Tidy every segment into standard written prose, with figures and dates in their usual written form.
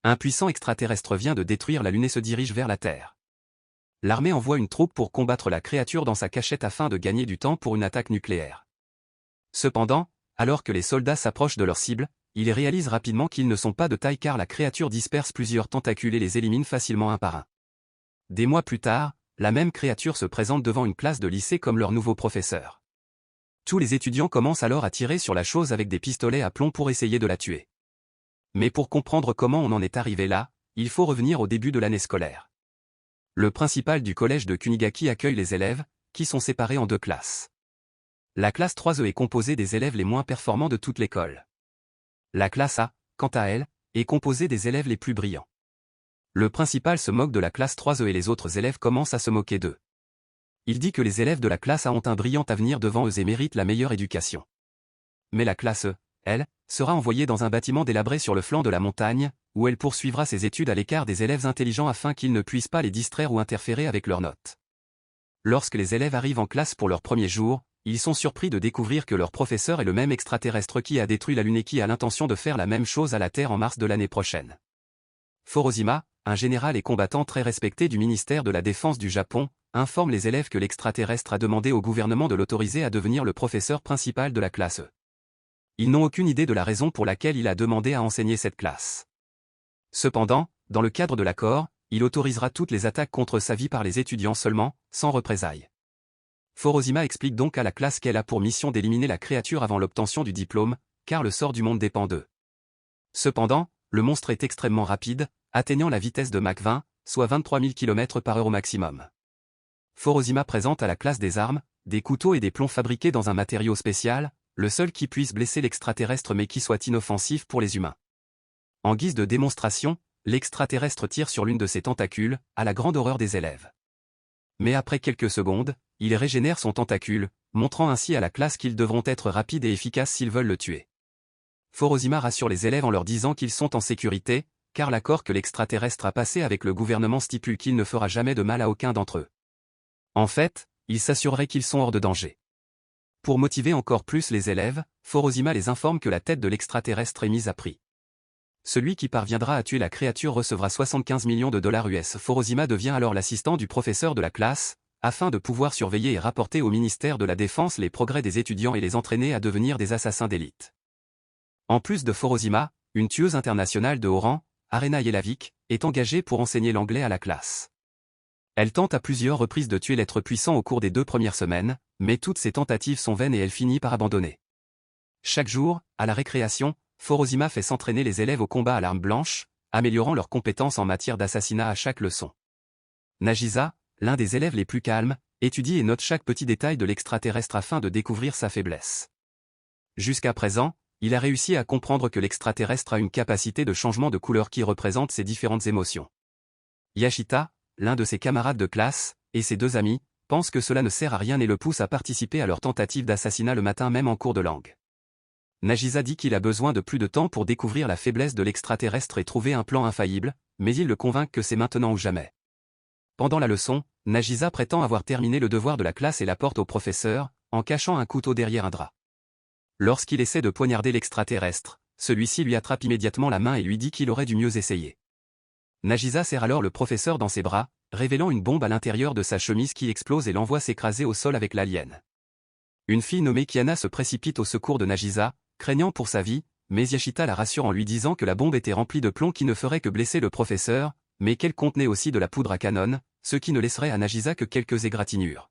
Un puissant extraterrestre vient de détruire la Lune et se dirige vers la Terre. L'armée envoie une troupe pour combattre la créature dans sa cachette afin de gagner du temps pour une attaque nucléaire. Cependant, alors que les soldats s'approchent de leur cible, ils réalisent rapidement qu'ils ne sont pas de taille car la créature disperse plusieurs tentacules et les élimine facilement un par un. Des mois plus tard, la même créature se présente devant une classe de lycée comme leur nouveau professeur. Tous les étudiants commencent alors à tirer sur la chose avec des pistolets à plomb pour essayer de la tuer. Mais pour comprendre comment on en est arrivé là, il faut revenir au début de l'année scolaire. Le principal du collège de Kunigaki accueille les élèves, qui sont séparés en deux classes. La classe 3E est composée des élèves les moins performants de toute l'école. La classe A, quant à elle, est composée des élèves les plus brillants. Le principal se moque de la classe 3E et les autres élèves commencent à se moquer d'eux. Il dit que les élèves de la classe A ont un brillant avenir devant eux et méritent la meilleure éducation. Mais la classe E, elle, sera envoyée dans un bâtiment délabré sur le flanc de la montagne, où elle poursuivra ses études à l'écart des élèves intelligents afin qu'ils ne puissent pas les distraire ou interférer avec leurs notes. Lorsque les élèves arrivent en classe pour leur premier jour, ils sont surpris de découvrir que leur professeur est le même extraterrestre qui a détruit la Lune et qui a l'intention de faire la même chose à la Terre en mars de l'année prochaine. Forozima, un général et combattant très respecté du ministère de la Défense du Japon, informe les élèves que l'extraterrestre a demandé au gouvernement de l'autoriser à devenir le professeur principal de la classe E. Ils n'ont aucune idée de la raison pour laquelle il a demandé à enseigner cette classe. Cependant, dans le cadre de l'accord, il autorisera toutes les attaques contre sa vie par les étudiants seulement, sans représailles. Forozima explique donc à la classe qu'elle a pour mission d'éliminer la créature avant l'obtention du diplôme, car le sort du monde dépend d'eux. Cependant, le monstre est extrêmement rapide, atteignant la vitesse de Mach 20, soit 23 000 km/h au maximum. Forozima présente à la classe des armes, des couteaux et des plombs fabriqués dans un matériau spécial, le seul qui puisse blesser l'extraterrestre mais qui soit inoffensif pour les humains. En guise de démonstration, l'extraterrestre tire sur l'une de ses tentacules, à la grande horreur des élèves. Mais après quelques secondes, il régénère son tentacule, montrant ainsi à la classe qu'ils devront être rapides et efficaces s'ils veulent le tuer. Forozima rassure les élèves en leur disant qu'ils sont en sécurité, car l'accord que l'extraterrestre a passé avec le gouvernement stipule qu'il ne fera jamais de mal à aucun d'entre eux. En fait, il s'assurerait qu'ils sont hors de danger. Pour motiver encore plus les élèves, Forozima les informe que la tête de l'extraterrestre est mise à prix. Celui qui parviendra à tuer la créature recevra 75 millions de dollars US. Forozima devient alors l'assistant du professeur de la classe, afin de pouvoir surveiller et rapporter au ministère de la Défense les progrès des étudiants et les entraîner à devenir des assassins d'élite. En plus de Forozima, une tueuse internationale de haut rang, Arena Yelavik, est engagée pour enseigner l'anglais à la classe. Elle tente à plusieurs reprises de tuer l'être puissant au cours des 2 premières semaines, mais toutes ses tentatives sont vaines et elle finit par abandonner. Chaque jour, à la récréation, Forozima fait s'entraîner les élèves au combat à l'arme blanche, améliorant leurs compétences en matière d'assassinat à chaque leçon. Nagisa, l'un des élèves les plus calmes, étudie et note chaque petit détail de l'extraterrestre afin de découvrir sa faiblesse. Jusqu'à présent, il a réussi à comprendre que l'extraterrestre a une capacité de changement de couleur qui représente ses différentes émotions. Yashita, l'un de ses camarades de classe, et ses 2 amis, pensent que cela ne sert à rien et le poussent à participer à leur tentative d'assassinat le matin même en cours de langue. Nagisa dit qu'il a besoin de plus de temps pour découvrir la faiblesse de l'extraterrestre et trouver un plan infaillible, mais il le convainc que c'est maintenant ou jamais. Pendant la leçon, Nagisa prétend avoir terminé le devoir de la classe et la porte au professeur, en cachant un couteau derrière un drap. Lorsqu'il essaie de poignarder l'extraterrestre, celui-ci lui attrape immédiatement la main et lui dit qu'il aurait dû mieux essayer. Nagisa serre alors le professeur dans ses bras, révélant une bombe à l'intérieur de sa chemise qui explose et l'envoie s'écraser au sol avec l'alien. Une fille nommée Kiana se précipite au secours de Nagisa, craignant pour sa vie, mais Yashita la rassure en lui disant que la bombe était remplie de plomb qui ne ferait que blesser le professeur, mais qu'elle contenait aussi de la poudre à canon, ce qui ne laisserait à Nagisa que quelques égratignures.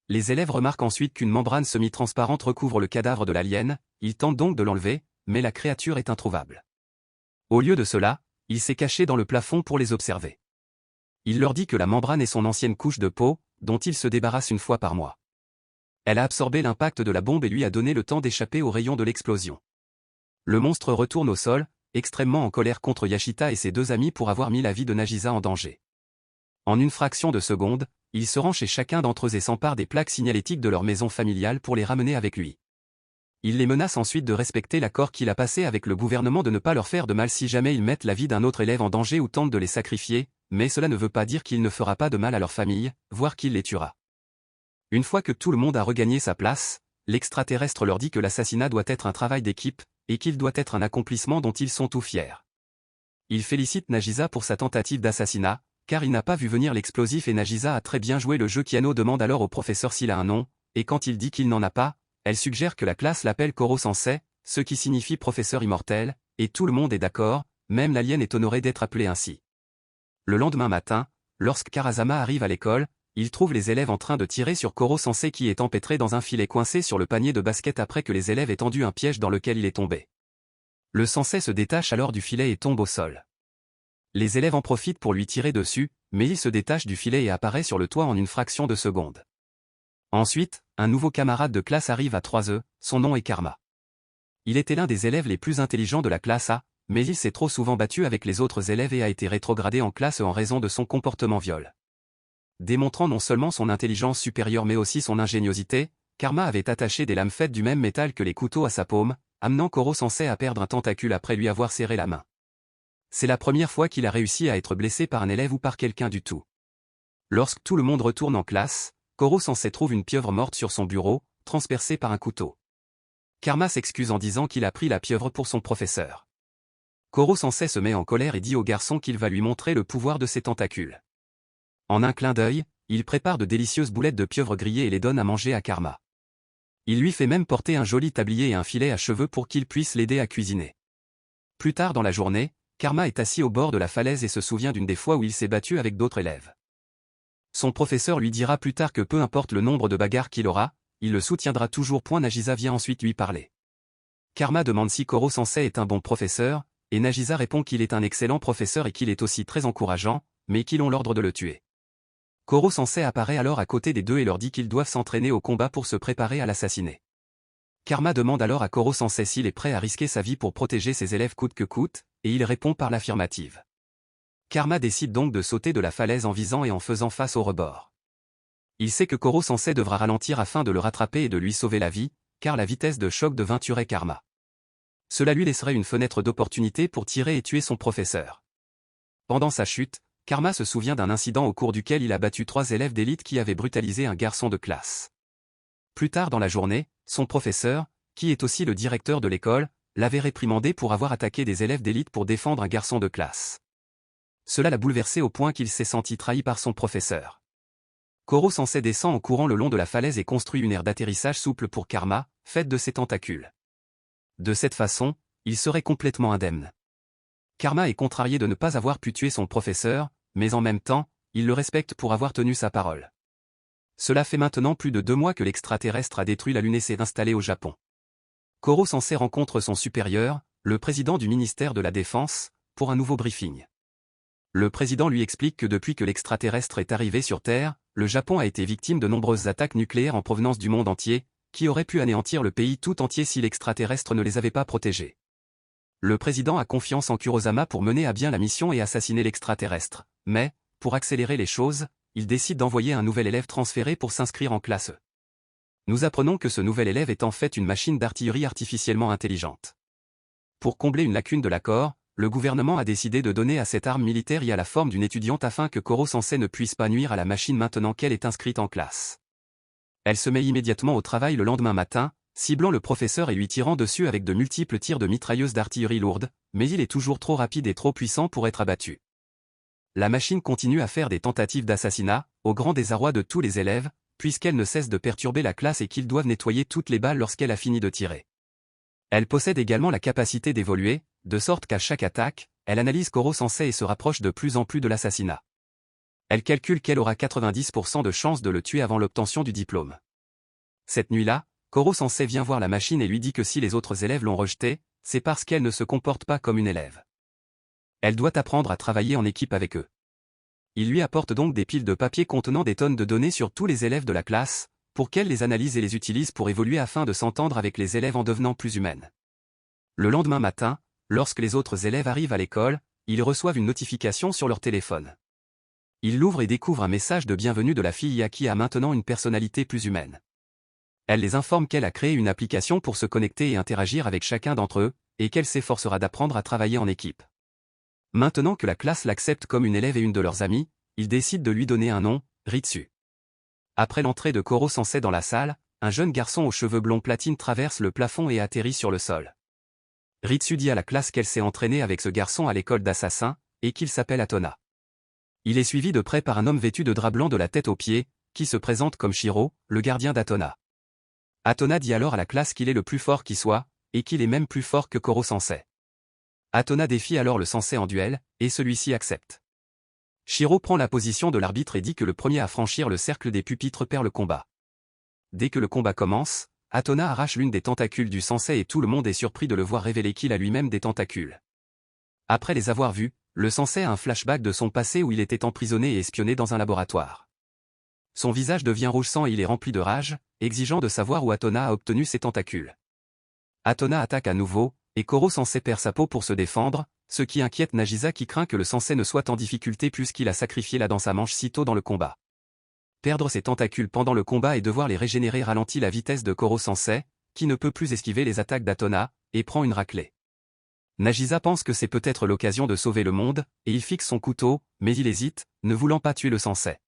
Les élèves remarquent ensuite qu'une membrane semi-transparente recouvre le cadavre de l'alien, ils tentent donc de l'enlever, mais la créature est introuvable. Au lieu de cela, il s'est caché dans le plafond pour les observer. Il leur dit que la membrane est son ancienne couche de peau, dont il se débarrasse une fois par mois. Elle a absorbé l'impact de la bombe et lui a donné le temps d'échapper aux rayons de l'explosion. Le monstre retourne au sol, extrêmement en colère contre Yashita et ses 2 amis pour avoir mis la vie de Nagisa en danger. En une fraction de seconde, il se rend chez chacun d'entre eux et s'empare des plaques signalétiques de leur maison familiale pour les ramener avec lui. Il les menace ensuite de respecter l'accord qu'il a passé avec le gouvernement de ne pas leur faire de mal si jamais ils mettent la vie d'un autre élève en danger ou tentent de les sacrifier, mais cela ne veut pas dire qu'il ne fera pas de mal à leur famille, voire qu'il les tuera. Une fois que tout le monde a regagné sa place, l'extraterrestre leur dit que l'assassinat doit être un travail d'équipe, et qu'il doit être un accomplissement dont ils sont tout fiers. Il félicite Nagisa pour sa tentative d'assassinat, car il n'a pas vu venir l'explosif et Nagisa a très bien joué le jeu. Kiano demande alors au professeur s'il a un nom, et quand il dit qu'il n'en a pas, elle suggère que la classe l'appelle Koro-sensei, ce qui signifie professeur immortel, et tout le monde est d'accord, même l'alien est honoré d'être appelé ainsi. Le lendemain matin, lorsque Karasama arrive à l'école, il trouve les élèves en train de tirer sur Koro-sensei qui est empêtré dans un filet coincé sur le panier de basket après que les élèves aient tendu un piège dans lequel il est tombé. Le sensei se détache alors du filet et tombe au sol. Les élèves en profitent pour lui tirer dessus, mais il se détache du filet et apparaît sur le toit en une fraction de seconde. Ensuite, un nouveau camarade de classe arrive à 3E, son nom est Karma. Il était l'un des élèves les plus intelligents de la classe A, mais il s'est trop souvent battu avec les autres élèves et a été rétrogradé en classe en raison de son comportement viol. Démontrant non seulement son intelligence supérieure mais aussi son ingéniosité, Karma avait attaché des lames faites du même métal que les couteaux à sa paume, amenant Koro-sensei à perdre un tentacule après lui avoir serré la main. C'est la première fois qu'il a réussi à être blessé par un élève ou par quelqu'un du tout. Lorsque tout le monde retourne en classe, Koro-sensei trouve une pieuvre morte sur son bureau, transpercée par un couteau. Karma s'excuse en disant qu'il a pris la pieuvre pour son professeur. Koro-sensei se met en colère et dit au garçon qu'il va lui montrer le pouvoir de ses tentacules. En un clin d'œil, il prépare de délicieuses boulettes de pieuvre grillées et les donne à manger à Karma. Il lui fait même porter un joli tablier et un filet à cheveux pour qu'il puisse l'aider à cuisiner. Plus tard dans la journée, Karma est assis au bord de la falaise et se souvient d'une des fois où il s'est battu avec d'autres élèves. Son professeur lui dira plus tard que peu importe le nombre de bagarres qu'il aura, il le soutiendra toujours. Nagisa vient ensuite lui parler. Karma demande si Koro-sensei est un bon professeur, et Nagisa répond qu'il est un excellent professeur et qu'il est aussi très encourageant, mais qu'ils ont l'ordre de le tuer. Koro-sensei apparaît alors à côté des deux et leur dit qu'ils doivent s'entraîner au combat pour se préparer à l'assassiner. Karma demande alors à Koro-sensei s'il est prêt à risquer sa vie pour protéger ses élèves coûte que coûte, et il répond par l'affirmative. Karma décide donc de sauter de la falaise en visant et en faisant face au rebord. Il sait que Koro-sensei devra ralentir afin de le rattraper et de lui sauver la vie, car la vitesse de choc de tuerait Karma. Cela lui laisserait une fenêtre d'opportunité pour tirer et tuer son professeur. Pendant sa chute, Karma se souvient d'un incident au cours duquel il a battu 3 élèves d'élite qui avaient brutalisé un garçon de classe. Plus tard dans la journée, son professeur, qui est aussi le directeur de l'école, l'avait réprimandé pour avoir attaqué des élèves d'élite pour défendre un garçon de classe. Cela l'a bouleversé au point qu'il s'est senti trahi par son professeur. Koro-sensei descend en courant le long de la falaise et construit une aire d'atterrissage souple pour Karma, faite de ses tentacules. De cette façon, il serait complètement indemne. Karma est contrarié de ne pas avoir pu tuer son professeur, mais en même temps, il le respecte pour avoir tenu sa parole. Cela fait maintenant plus de 2 mois que l'extraterrestre a détruit la lune et s'est installé au Japon. Koro-sensei rencontre son supérieur, le président du ministère de la Défense, pour un nouveau briefing. Le président lui explique que depuis que l'extraterrestre est arrivé sur Terre, le Japon a été victime de nombreuses attaques nucléaires en provenance du monde entier, qui auraient pu anéantir le pays tout entier si l'extraterrestre ne les avait pas protégés. Le président a confiance en Kurosama pour mener à bien la mission et assassiner l'extraterrestre, mais, pour accélérer les choses, il décide d'envoyer un nouvel élève transféré pour s'inscrire en classe E. Nous apprenons que ce nouvel élève est en fait une machine d'artillerie artificiellement intelligente. Pour combler une lacune de l'accord, le gouvernement a décidé de donner à cette arme militaire la forme d'une étudiante afin que Koro-sensei ne puisse pas nuire à la machine maintenant qu'elle est inscrite en classe. Elle se met immédiatement au travail le lendemain matin, ciblant le professeur et lui tirant dessus avec de multiples tirs de mitrailleuses d'artillerie lourde, mais il est toujours trop rapide et trop puissant pour être abattu. La machine continue à faire des tentatives d'assassinat, au grand désarroi de tous les élèves, puisqu'elle ne cesse de perturber la classe et qu'ils doivent nettoyer toutes les balles lorsqu'elle a fini de tirer. Elle possède également la capacité d'évoluer, de sorte qu'à chaque attaque, elle analyse Koro-sensei et se rapproche de plus en plus de l'assassinat. Elle calcule qu'elle aura 90% de chances de le tuer avant l'obtention du diplôme. Cette nuit-là, Koro-sensei vient voir la machine et lui dit que si les autres élèves l'ont rejetée, c'est parce qu'elle ne se comporte pas comme une élève. Elle doit apprendre à travailler en équipe avec eux. Il lui apporte donc des piles de papier contenant des tonnes de données sur tous les élèves de la classe, pour qu'elle les analyse et les utilise pour évoluer afin de s'entendre avec les élèves en devenant plus humaine. Le lendemain matin, lorsque les autres élèves arrivent à l'école, ils reçoivent une notification sur leur téléphone. Ils l'ouvrent et découvrent un message de bienvenue de la fille qui a maintenant une personnalité plus humaine. Elle les informe qu'elle a créé une application pour se connecter et interagir avec chacun d'entre eux, et qu'elle s'efforcera d'apprendre à travailler en équipe. Maintenant que la classe l'accepte comme une élève et une de leurs amies, ils décident de lui donner un nom, Ritsu. Après l'entrée de Koro-sensei dans la salle, un jeune garçon aux cheveux blonds platine traverse le plafond et atterrit sur le sol. Ritsu dit à la classe qu'elle s'est entraînée avec ce garçon à l'école d'assassins, et qu'il s'appelle Atona. Il est suivi de près par un homme vêtu de drap blanc de la tête aux pieds, qui se présente comme Shiro, le gardien d'Atona. Atona dit alors à la classe qu'il est le plus fort qui soit, et qu'il est même plus fort que Koro Sensei. Atona défie alors le sensei en duel, et celui-ci accepte. Shiro prend la position de l'arbitre et dit que le premier à franchir le cercle des pupitres perd le combat. Dès que le combat commence, Atona arrache l'une des tentacules du sensei et tout le monde est surpris de le voir révéler qu'il a lui-même des tentacules. Après les avoir vus, le sensei a un flashback de son passé où il était emprisonné et espionné dans un laboratoire. Son visage devient rouge sang et il est rempli de rage, exigeant de savoir où Atona a obtenu ses tentacules. Atona attaque à nouveau, et Koro Sensei perd sa peau pour se défendre, ce qui inquiète Nagisa qui craint que le sensei ne soit en difficulté puisqu'il a sacrifié la dans sa manche si tôt dans le combat. Perdre ses tentacules pendant le combat et devoir les régénérer ralentit la vitesse de Koro Sensei, qui ne peut plus esquiver les attaques d'Atona, et prend une raclée. Nagisa pense que c'est peut-être l'occasion de sauver le monde, et il fixe son couteau, mais il hésite, ne voulant pas tuer le sensei.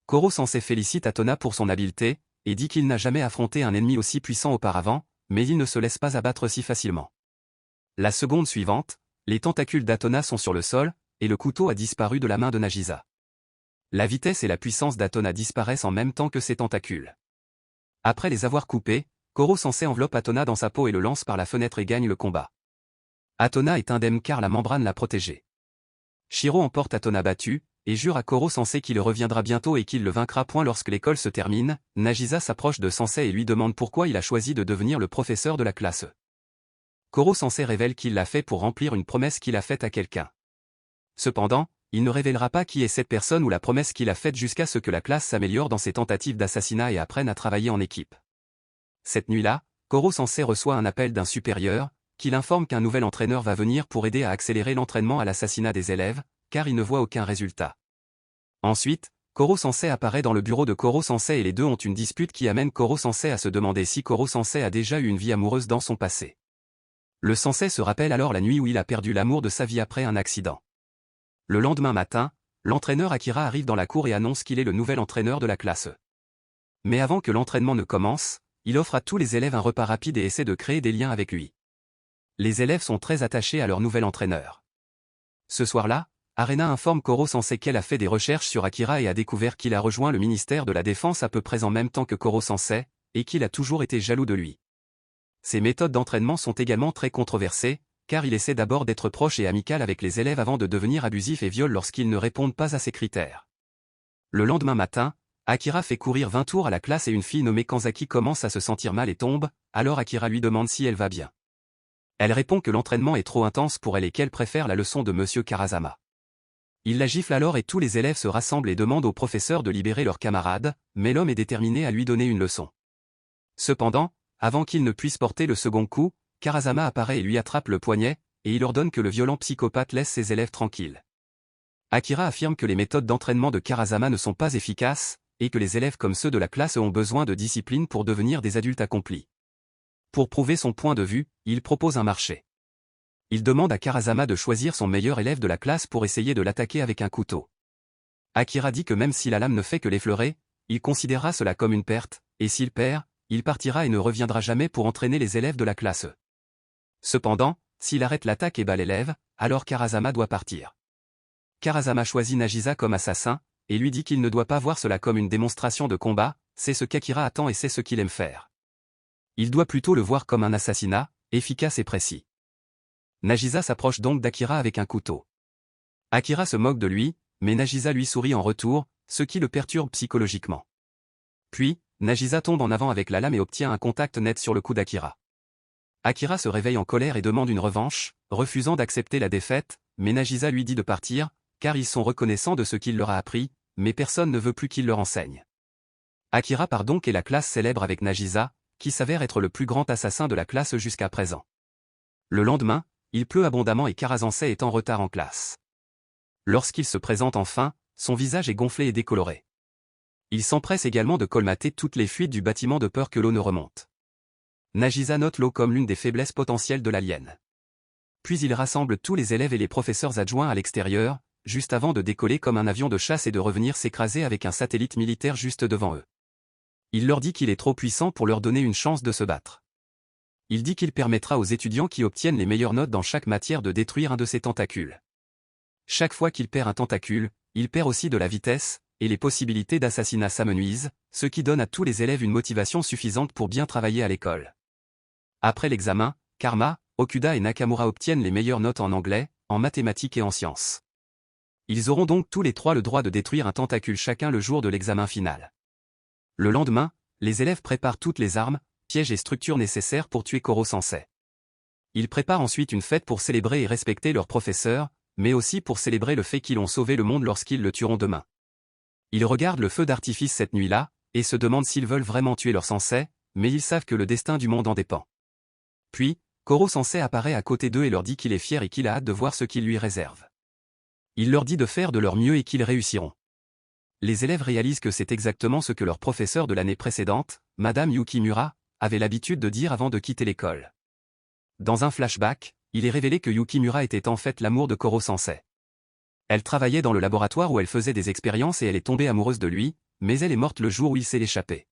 Koro Sensei félicite Atona pour son habileté, et dit qu'il n'a jamais affronté un ennemi aussi puissant auparavant, mais il ne se laisse pas abattre si facilement. La seconde suivante, les tentacules d'Atona sont sur le sol, et le couteau a disparu de la main de Nagisa. La vitesse et la puissance d'Atona disparaissent en même temps que ses tentacules. Après les avoir coupés, Koro Sensei enveloppe Atona dans sa peau et le lance par la fenêtre et gagne le combat. Atona est indemne car la membrane l'a protégé. Shiro emporte Atona battu, et jure à Koro Sensei qu'il reviendra bientôt et qu'il le vaincra. Lorsque l'école se termine, Nagisa s'approche de Sensei et lui demande pourquoi il a choisi de devenir le professeur de la classe. Koro Sensei révèle qu'il l'a fait pour remplir une promesse qu'il a faite à quelqu'un. Cependant, il ne révélera pas qui est cette personne ou la promesse qu'il a faite jusqu'à ce que la classe s'améliore dans ses tentatives d'assassinat et apprenne à travailler en équipe. Cette nuit-là, Koro Sensei reçoit un appel d'un supérieur, qui l'informe qu'un nouvel entraîneur va venir pour aider à accélérer l'entraînement à l'assassinat des élèves, car il ne voit aucun résultat. Ensuite, Koro Sensei apparaît dans le bureau de Koro Sensei et les deux ont une dispute qui amène Koro Sensei à se demander si Koro Sensei a déjà eu une vie amoureuse dans son passé. Le sensei se rappelle alors la nuit où il a perdu l'amour de sa vie après un accident. Le lendemain matin, l'entraîneur Akira arrive dans la cour et annonce qu'il est le nouvel entraîneur de la classe. Mais avant que l'entraînement ne commence, il offre à tous les élèves un repas rapide et essaie de créer des liens avec lui. Les élèves sont très attachés à leur nouvel entraîneur. Ce soir-là, Arena informe Koro Sensei qu'elle a fait des recherches sur Akira et a découvert qu'il a rejoint le ministère de la Défense à peu près en même temps que Koro Sensei, et qu'il a toujours été jaloux de lui. Ses méthodes d'entraînement sont également très controversées, car il essaie d'abord d'être proche et amical avec les élèves avant de devenir abusif et violent lorsqu'ils ne répondent pas à ses critères. Le lendemain matin, Akira fait courir 20 tours à la classe et une fille nommée Kanzaki commence à se sentir mal et tombe, alors Akira lui demande si elle va bien. Elle répond que l'entraînement est trop intense pour elle et qu'elle préfère la leçon de Monsieur Karasama. Il la gifle alors et tous les élèves se rassemblent et demandent au professeur de libérer leur camarade, mais l'homme est déterminé à lui donner une leçon. Cependant, avant qu'il ne puisse porter le second coup, Karasama apparaît et lui attrape le poignet, et il ordonne que le violent psychopathe laisse ses élèves tranquilles. Akira affirme que les méthodes d'entraînement de Karasama ne sont pas efficaces, et que les élèves comme ceux de la classe ont besoin de discipline pour devenir des adultes accomplis. Pour prouver son point de vue, il propose un marché. Il demande à Karasama de choisir son meilleur élève de la classe pour essayer de l'attaquer avec un couteau. Akira dit que même si la lame ne fait que l'effleurer, il considérera cela comme une perte, et s'il perd, il partira et ne reviendra jamais pour entraîner les élèves de la classe. Cependant, s'il arrête l'attaque et bat l'élève, alors Karasama doit partir. Karasama choisit Nagisa comme assassin, et lui dit qu'il ne doit pas voir cela comme une démonstration de combat, c'est ce qu'Akira attend et c'est ce qu'il aime faire. Il doit plutôt le voir comme un assassinat, efficace et précis. Nagisa s'approche donc d'Akira avec un couteau. Akira se moque de lui, mais Nagisa lui sourit en retour, ce qui le perturbe psychologiquement. Puis, Nagisa tombe en avant avec la lame et obtient un contact net sur le cou d'Akira. Akira se réveille en colère et demande une revanche, refusant d'accepter la défaite, mais Nagisa lui dit de partir, car ils sont reconnaissants de ce qu'il leur a appris, mais personne ne veut plus qu'il leur enseigne. Akira part donc et la classe célèbre avec Nagisa, qui s'avère être le plus grand assassin de la classe jusqu'à présent. Le lendemain, il pleut abondamment et Karasensei est en retard en classe. Lorsqu'il se présente enfin, son visage est gonflé et décoloré. Il s'empresse également de colmater toutes les fuites du bâtiment de peur que l'eau ne remonte. Nagisa note l'eau comme l'une des faiblesses potentielles de l'alien. Puis il rassemble tous les élèves et les professeurs adjoints à l'extérieur, juste avant de décoller comme un avion de chasse et de revenir s'écraser avec un satellite militaire juste devant eux. Il leur dit qu'il est trop puissant pour leur donner une chance de se battre. Il dit qu'il permettra aux étudiants qui obtiennent les meilleures notes dans chaque matière de détruire un de ces tentacules. Chaque fois qu'il perd un tentacule, il perd aussi de la vitesse, et les possibilités d'assassinat s'amenuisent, ce qui donne à tous les élèves une motivation suffisante pour bien travailler à l'école. Après l'examen, Karma, Okuda et Nakamura obtiennent les meilleures notes en anglais, en mathématiques et en sciences. Ils auront donc tous les trois le droit de détruire un tentacule chacun le jour de l'examen final. Le lendemain, les élèves préparent toutes les armes, pièges et structures nécessaires pour tuer Koro-sensei. Ils préparent ensuite une fête pour célébrer et respecter leur professeur, mais aussi pour célébrer le fait qu'ils ont sauvé le monde lorsqu'ils le tueront demain. Ils regardent le feu d'artifice cette nuit-là, et se demandent s'ils veulent vraiment tuer leur sensei, mais ils savent que le destin du monde en dépend. Puis, Koro-sensei apparaît à côté d'eux et leur dit qu'il est fier et qu'il a hâte de voir ce qu'il lui réserve. Il leur dit de faire de leur mieux et qu'ils réussiront. Les élèves réalisent que c'est exactement ce que leur professeur de l'année précédente, Madame Yukimura, avait l'habitude de dire avant de quitter l'école. Dans un flashback, il est révélé que Yukimura était en fait l'amour de Koro-sensei. Elle travaillait dans le laboratoire où elle faisait des expériences et elle est tombée amoureuse de lui, mais elle est morte le jour où il s'est échappé.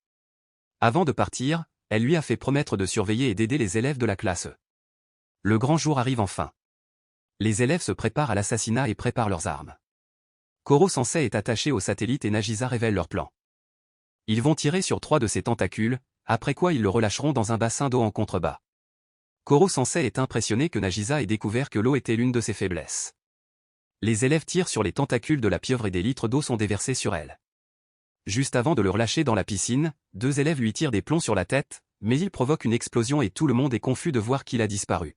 Avant de partir, elle lui a fait promettre de surveiller et d'aider les élèves de la classe. Le grand jour arrive enfin. Les élèves se préparent à l'assassinat et préparent leurs armes. Koro-sensei est attaché au satellite et Nagisa révèle leur plan. Ils vont tirer sur 3 de ses tentacules, après quoi ils le relâcheront dans un bassin d'eau en contrebas. Koro-sensei est impressionné que Nagisa ait découvert que l'eau était l'une de ses faiblesses. Les élèves tirent sur les tentacules de la pieuvre et des litres d'eau sont déversés sur elle. Juste avant de le relâcher dans la piscine, 2 élèves lui tirent des plombs sur la tête, mais il provoque une explosion et tout le monde est confus de voir qu'il a disparu.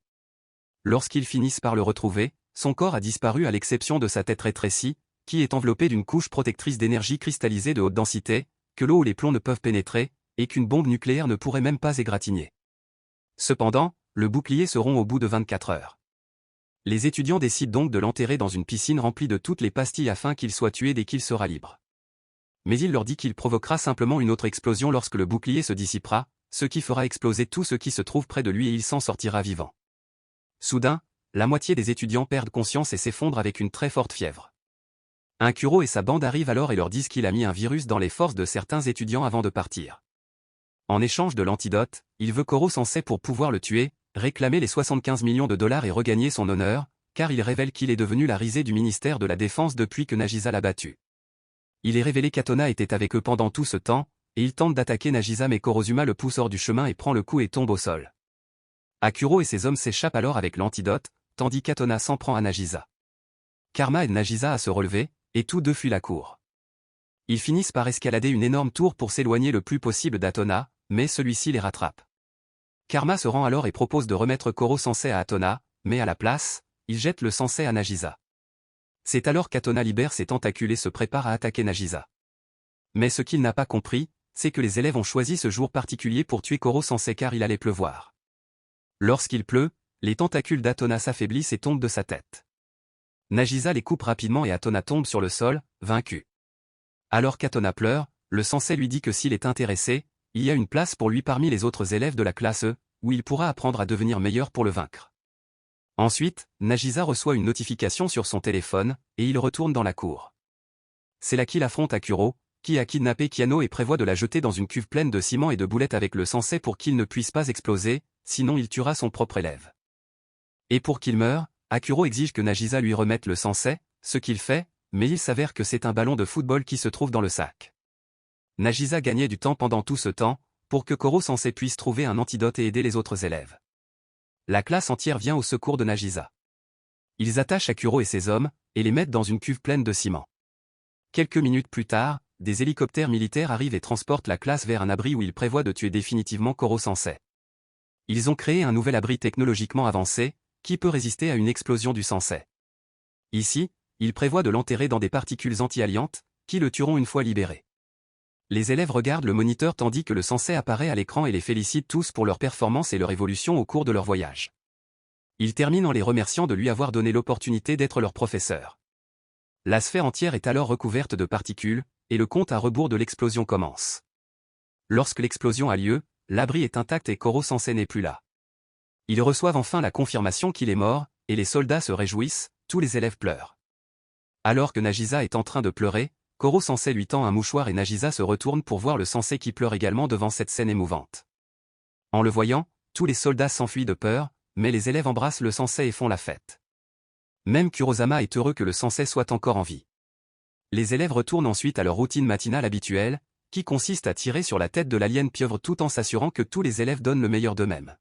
Lorsqu'ils finissent par le retrouver, son corps a disparu à l'exception de sa tête rétrécie, qui est enveloppée d'une couche protectrice d'énergie cristallisée de haute densité, que l'eau ou les plombs ne peuvent pénétrer, et qu'une bombe nucléaire ne pourrait même pas égratigner. Cependant, le bouclier se rompt au bout de 24 heures. Les étudiants décident donc de l'enterrer dans une piscine remplie de toutes les pastilles afin qu'il soit tué dès qu'il sera libre. Mais il leur dit qu'il provoquera simplement une autre explosion lorsque le bouclier se dissipera, ce qui fera exploser tout ce qui se trouve près de lui et il s'en sortira vivant. Soudain, la moitié des étudiants perdent conscience et s'effondrent avec une très forte fièvre. Un Kuro et sa bande arrivent alors et leur disent qu'il a mis un virus dans les forces de certains étudiants avant de partir. En échange de l'antidote, il veut Koro-sensei pour pouvoir le tuer, réclamer les 75 millions de dollars et regagner son honneur, car il révèle qu'il est devenu la risée du ministère de la Défense depuis que Nagisa l'a battu. Il est révélé qu'Atona était avec eux pendant tout ce temps, et il tente d'attaquer Nagisa mais Kurozuma le pousse hors du chemin et prend le coup et tombe au sol. Akuro et ses hommes s'échappent alors avec l'antidote, tandis qu'Atona s'en prend à Nagisa. Karma aide Nagisa à se relever, et tous deux fuient la cour. Ils finissent par escalader une énorme tour pour s'éloigner le plus possible d'Atona, mais celui-ci les rattrape. Karma se rend alors et propose de remettre Koro-sensei à Atona, mais à la place, il jette le sensei à Nagisa. C'est alors qu'Atona libère ses tentacules et se prépare à attaquer Nagisa. Mais ce qu'il n'a pas compris, c'est que les élèves ont choisi ce jour particulier pour tuer Koro-sensei car il allait pleuvoir. Lorsqu'il pleut, les tentacules d'Atona s'affaiblissent et tombent de sa tête. Nagisa les coupe rapidement et Atona tombe sur le sol, vaincu. Alors qu'Atona pleure, le sensei lui dit que s'il est intéressé, il y a une place pour lui parmi les autres élèves de la classe E, où il pourra apprendre à devenir meilleur pour le vaincre. Ensuite, Nagisa reçoit une notification sur son téléphone, et il retourne dans la cour. C'est là qu'il affronte Akuro, qui a kidnappé Kiano et prévoit de la jeter dans une cuve pleine de ciment et de boulettes avec le sensei pour qu'il ne puisse pas exploser, sinon il tuera son propre élève. Et pour qu'il meure, Akuro exige que Nagisa lui remette le sensei, ce qu'il fait, mais il s'avère que c'est un ballon de football qui se trouve dans le sac. Nagisa gagnait du temps pendant tout ce temps, pour que Koro-sensei puisse trouver un antidote et aider les autres élèves. La classe entière vient au secours de Nagisa. Ils attachent Akuro et ses hommes, et les mettent dans une cuve pleine de ciment. Quelques minutes plus tard, des hélicoptères militaires arrivent et transportent la classe vers un abri où ils prévoient de tuer définitivement Koro-sensei. Ils ont créé un nouvel abri technologiquement avancé, qui peut résister à une explosion du sensei. Ici, ils prévoient de l'enterrer dans des particules anti-aliantes, qui le tueront une fois libéré. Les élèves regardent le moniteur tandis que le sensei apparaît à l'écran et les félicite tous pour leur performance et leur évolution au cours de leur voyage. Ils terminent en les remerciant de lui avoir donné l'opportunité d'être leur professeur. La sphère entière est alors recouverte de particules, et le compte à rebours de l'explosion commence. Lorsque l'explosion a lieu, l'abri est intact et Koro-sensei n'est plus là. Ils reçoivent enfin la confirmation qu'il est mort, et les soldats se réjouissent, tous les élèves pleurent. Alors que Nagisa est en train de pleurer, Koro-sensei lui tend un mouchoir et Nagisa se retourne pour voir le sensei qui pleure également devant cette scène émouvante. En le voyant, tous les soldats s'enfuient de peur, mais les élèves embrassent le sensei et font la fête. Même Kurosama est heureux que le sensei soit encore en vie. Les élèves retournent ensuite à leur routine matinale habituelle, qui consiste à tirer sur la tête de l'alien pieuvre tout en s'assurant que tous les élèves donnent le meilleur d'eux-mêmes.